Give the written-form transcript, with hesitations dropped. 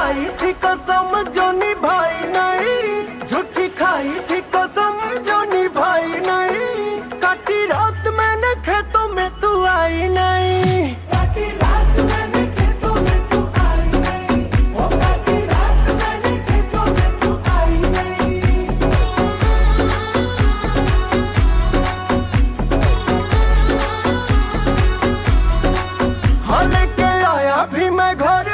खाई थी कसम जो निभाई नहीं, झूठी खाई थी कसम जो निभाई नहीं। काटी रात मैंने खेतों में तू आई नहीं, काटी रात मैंने खेतों में तू आई नहीं, ओ काटी रात मैंने खेतों में तू आई नहीं। हाँ लेके आया भी मैं घर